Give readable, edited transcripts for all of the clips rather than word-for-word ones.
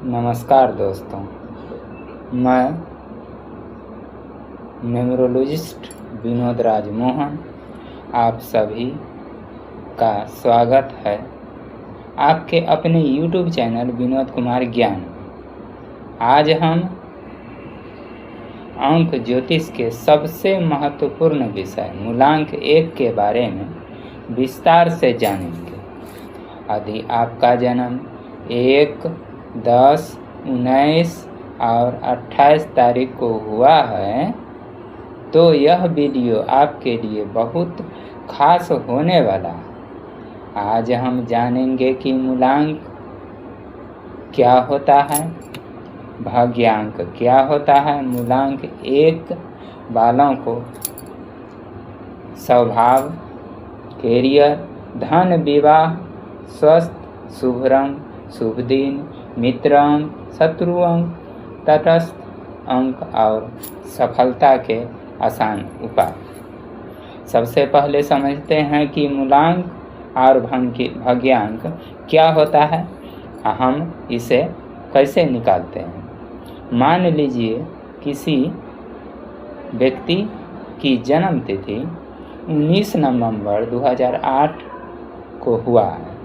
नमस्कार दोस्तों, मैं न्यूमरोलॉजिस्ट विनोद राज मोहन आप सभी का स्वागत है आपके अपने YouTube चैनल विनोद कुमार ज्ञान। आज हम अंक ज्योतिष के सबसे महत्वपूर्ण विषय मूलांक 1 के बारे में विस्तार से जानेंगे। यदि आपका जन्म 1, 10, 19 और 28 तारीख को हुआ है तो यह वीडियो आपके लिए बहुत खास होने वाला है। आज हम जानेंगे कि मूलांक क्या होता है, भाग्यांक क्या होता है। मूलांक 1 वालों को स्वभाव, कैरियर, धन, विवाह, स्वास्थ्य, शुभ रंग, शुभ दिन, मित्र अंक, शत्रु अंक, तटस्थ अंक और सफलता के आसान उपाय। सबसे पहले समझते हैं कि मूलांक और भाग्यांक क्या होता है, हम इसे कैसे निकालते हैं। मान लीजिए किसी व्यक्ति की जन्म तिथि 19 नवंबर 2008 को हुआ है।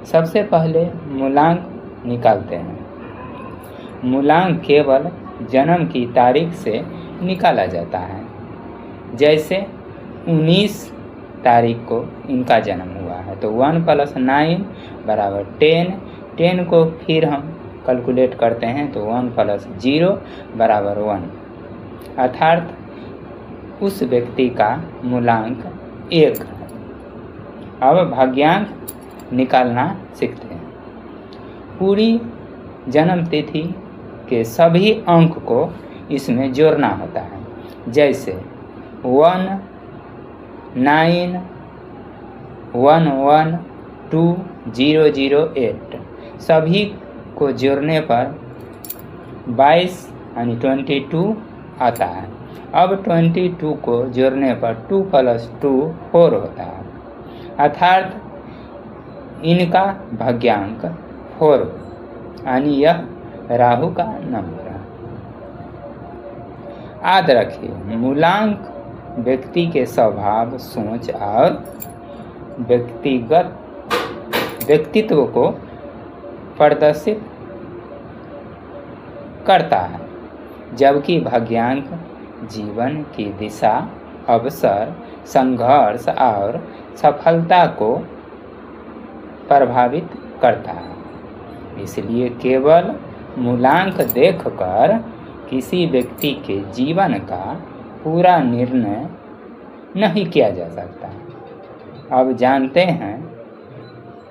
सबसे पहले मूलांक निकालते हैं। मूलांक केवल जन्म की तारीख से निकाला जाता है। जैसे 19 तारीख को इनका जन्म हुआ है तो 1 + 9 = 10। 10 को फिर हम कैलकुलेट करते हैं तो 1 + 0 = 1, अर्थात उस व्यक्ति का मूलांक 1 है। अब भाग्यांक निकालना सीखते हैं। पूरी जन्म तिथि के सभी अंक को इसमें जोड़ना होता है। जैसे 1, 9, 1, 1, 2, 0, 0, 8 सभी को जोड़ने पर 22 यानी 22 आता है। अब 22 को जोड़ने पर 2 + 2 4 होता है, अर्थात इनका भाग्यांक 4 यानी यह राहु का नंबर है। याद रखिए, मूलांक व्यक्ति के स्वभाव, सोच और व्यक्तित्व को प्रदर्शित करता है, जबकि भाग्यांक जीवन की दिशा, अवसर, संघर्ष और सफलता को प्रभावित करता है। इसलिए केवल मूलांक देखकर किसी व्यक्ति के जीवन का पूरा निर्णय नहीं किया जा सकता। अब जानते हैं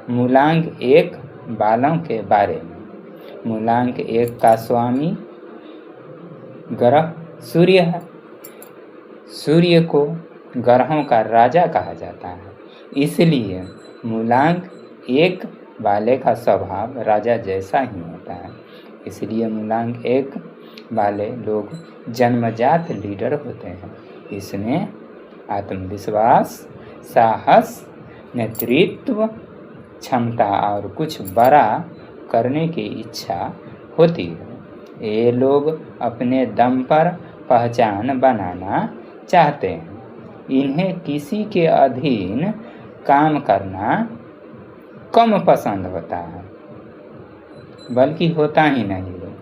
मूलांक 1 वालों के बारे में। मूलांक 1 का स्वामी ग्रह सूर्य है। सूर्य को ग्रहों का राजा कहा जाता है, इसलिए मूलांक 1 वाले का स्वभाव राजा जैसा ही होता है। इसलिए मूलांक 1 वाले लोग जन्मजात लीडर होते हैं। इसमें आत्मविश्वास, साहस, नेतृत्व क्षमता और कुछ बड़ा करने की इच्छा होती है। ये लोग अपने दम पर पहचान बनाना चाहते हैं। इन्हें किसी के अधीन काम करना कम पसंद होता है, बल्कि होता ही नहीं है।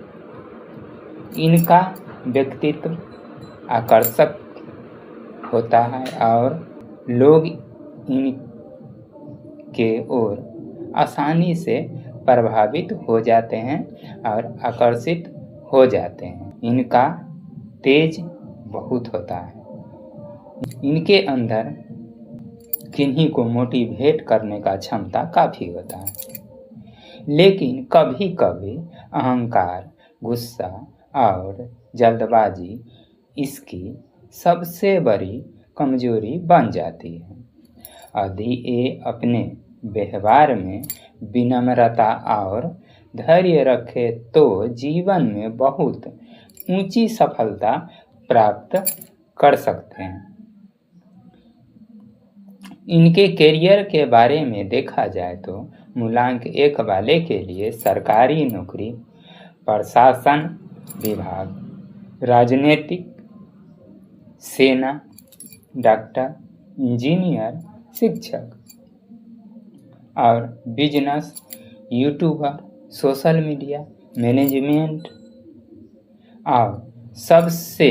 इनका व्यक्तित्व आकर्षक होता है और लोग इनके ओर आसानी से प्रभावित हो जाते हैं और आकर्षित हो जाते हैं। इनका तेज बहुत होता है। इनके अंदर किन्हीं को मोटिवेट करने का क्षमता काफ़ी होता है, लेकिन कभी कभी अहंकार, गुस्सा और जल्दबाजी इसकी सबसे बड़ी कमजोरी बन जाती है। यदि ये अपने व्यवहार में विनम्रता और धैर्य रखे तो जीवन में बहुत ऊंची सफलता प्राप्त कर सकते हैं। इनके करियर के बारे में देखा जाए तो मूलांक 1 वाले के लिए सरकारी नौकरी, प्रशासन विभाग, राजनीतिक, सेना, डॉक्टर, इंजीनियर, शिक्षक और business, YouTuber, social media management. और सबसे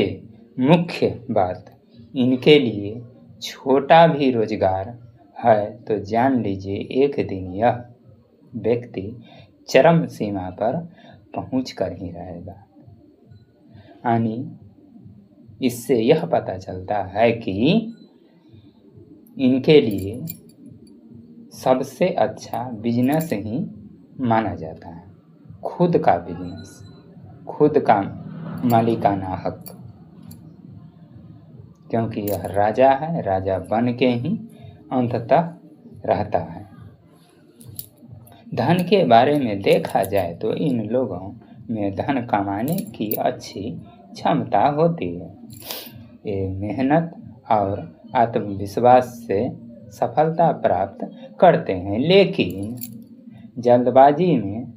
मुख्य बात, इनके लिए छोटा भी रोजगार है तो जान लीजिए एक दिन यह व्यक्ति चरम सीमा पर पहुंच कर ही रहेगा। यानी इससे यह पता चलता है कि इनके लिए सबसे अच्छा बिजनेस ही माना जाता है, खुद का बिजनेस, खुद का मालिकाना हक, क्योंकि यह राजा है, राजा बन के ही अंततः रहता है। धन के बारे में देखा जाए तो इन लोगों में धन कमाने की अच्छी क्षमता होती है। ये मेहनत और आत्मविश्वास से सफलता प्राप्त करते हैं, लेकिन जल्दबाजी में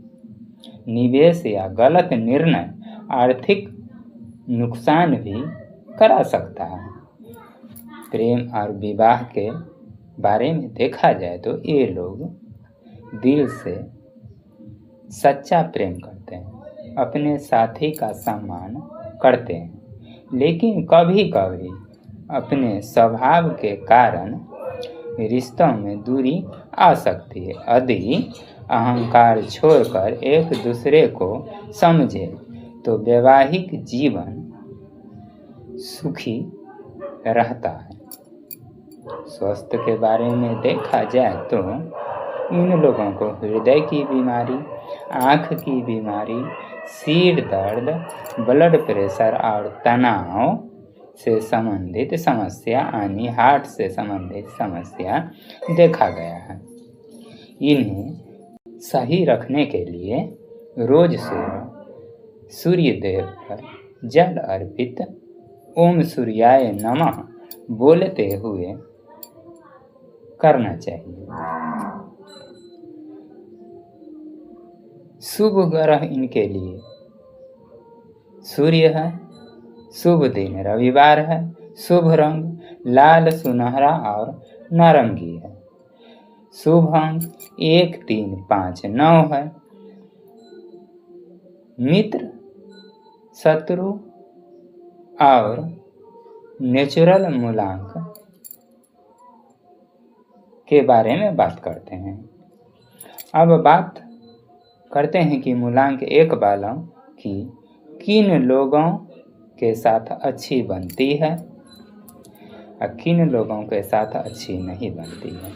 निवेश या गलत निर्णय आर्थिक नुकसान भी करा सकता है। प्रेम और विवाह के बारे में देखा जाए तो ये लोग दिल से सच्चा प्रेम करते हैं, अपने साथी का सम्मान करते हैं, लेकिन कभी कभी अपने स्वभाव के कारण रिश्तों में दूरी आ सकती है। यदि अहंकार छोड़कर एक दूसरे को समझे तो वैवाहिक जीवन सुखी रहता है। स्वास्थ्य के बारे में देखा जाए तो इन लोगों को हृदय की बीमारी, आँख की बीमारी, सिर दर्द, ब्लड प्रेशर और तनाव से संबंधित समस्या यानी हार्ट से संबंधित समस्या देखा गया है। इन्हें सही रखने के लिए रोज सुबह सूर्य देव पर जल अर्पित ओम सूर्याय नमः बोलते हुए करना चाहिए। शुभ ग्रह इनके लिए सूर्य है, शुभ दिन रविवार है, शुभ रंग लाल, सुनहरा और नारंगी है, शुभ अंक 1, 3, 5, 9 है। मित्र, शत्रु और नेचुरल मूलांक के बारे में बात करते हैं। अब बात करते हैं कि मूलांक 1 वालों की किन लोगों के साथ अच्छी बनती है और किन लोगों के साथ अच्छी नहीं बनती है।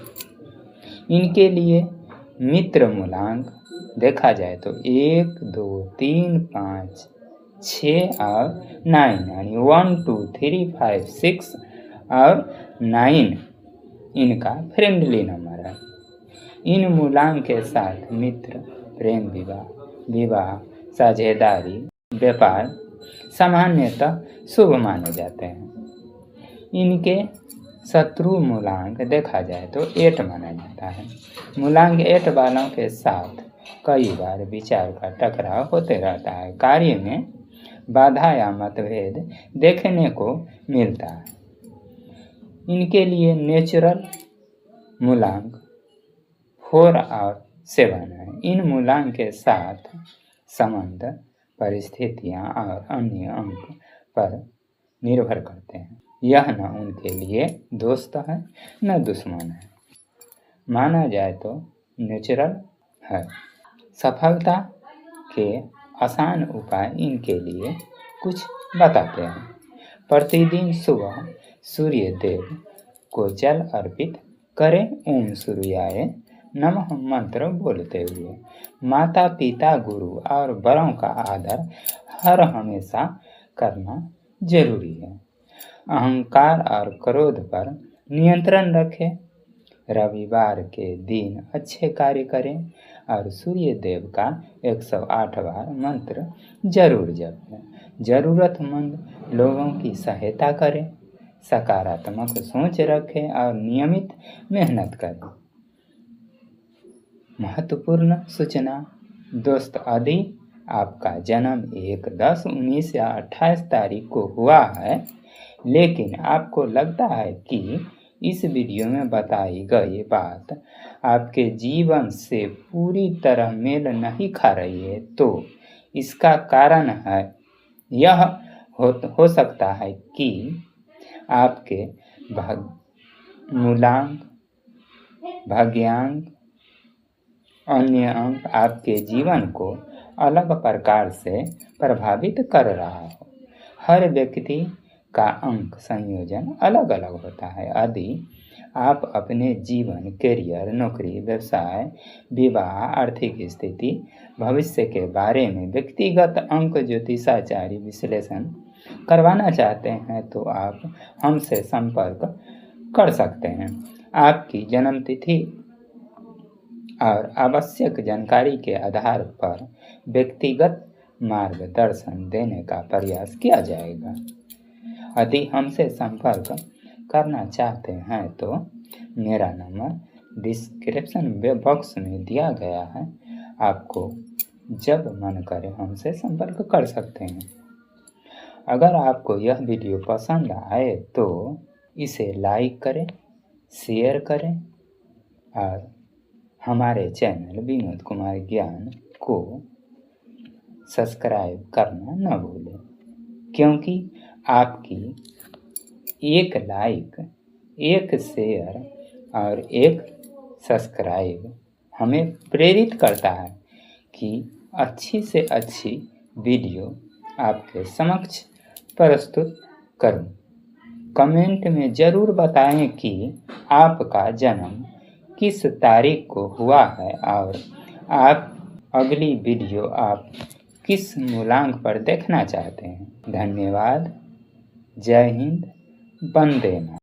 इनके लिए मित्र मूलांक देखा जाए तो 1, 2, 3, 5, 6 और 9 यानी 1, 2, 3, 5, 6 और 9 इनका फ्रेंडली नंबर है। इन मूलांक के साथ मित्र, प्रेम, विवाह, साझेदारी, व्यापार सामान्यतः शुभ माने जाते हैं। इनके शत्रु मूलांक देखा जाए तो 8 माना जाता है। मूलांक 8 वालों के साथ कई बार विचार का टकराव होते रहता है, कार्य में बाधा या मतभेद देखने को मिलता है। इनके लिए नेचुरल मूलांक 4 और 7 है। इन मूलांक के साथ संबंध परिस्थितियां और अन्य अंक पर निर्भर करते हैं। यह न उनके लिए दोस्त है न दुश्मन है, माना जाए तो नेचुरल है। सफलता के आसान उपाय इनके लिए कुछ बताते हैं। प्रतिदिन सुबह सूर्य देव को जल अर्पित करें, ओम सूर्याय नमः मंत्र बोलते हुए। माता पिता, गुरु और बड़ों का आदर हर हमेशा करना जरूरी है। अहंकार और क्रोध पर नियंत्रण रखें। रविवार के दिन अच्छे कार्य करें और सूर्य देव का 108 बार मंत्र जरूर जपें। जरूरतमंद लोगों की सहायता करें, सकारात्मक सोच रखें और नियमित मेहनत करें। महत्वपूर्ण सूचना। दोस्त, यदि आपका जन्म 1, 10, 19 या 28 तारीख को हुआ है, लेकिन आपको लगता है कि इस वीडियो में बताई गई बात आपके जीवन से पूरी तरह मेल नहीं खा रही है, तो इसका कारण है यह हो सकता है कि आपके मूलांक, भाग्यांक, अन्य अंक आपके जीवन को अलग प्रकार से प्रभावित कर रहा हो। हर व्यक्ति का अंक संयोजन अलग अलग होता है। यदि आप अपने जीवन, करियर, नौकरी, व्यवसाय, विवाह, आर्थिक स्थिति, भविष्य के बारे में व्यक्तिगत अंक ज्योतिषाचार्य विश्लेषण करवाना चाहते हैं तो आप हमसे संपर्क कर सकते हैं। आपकी जन्मतिथि और आवश्यक जानकारी के आधार पर व्यक्तिगत मार्गदर्शन देने का प्रयास किया जाएगा। यदि हमसे संपर्क करना चाहते हैं तो मेरा नंबर डिस्क्रिप्शन बॉक्स में दिया गया है। आपको जब मन करे हमसे संपर्क कर सकते हैं। अगर आपको यह वीडियो पसंद आए तो इसे लाइक करें, शेयर करें और हमारे चैनल विनोद कुमार ज्ञान को सब्सक्राइब करना न भूलें, क्योंकि आपकी एक लाइक, एक शेयर और एक सब्सक्राइब हमें प्रेरित करता है कि अच्छी से अच्छी वीडियो आपके समक्ष प्रस्तुत करूं। कमेंट में ज़रूर बताएं कि आपका जन्म किस तारीख को हुआ है और आप अगली वीडियो आप किस मूलांक पर देखना चाहते हैं। धन्यवाद। जय हिंद। वंदे मातरम।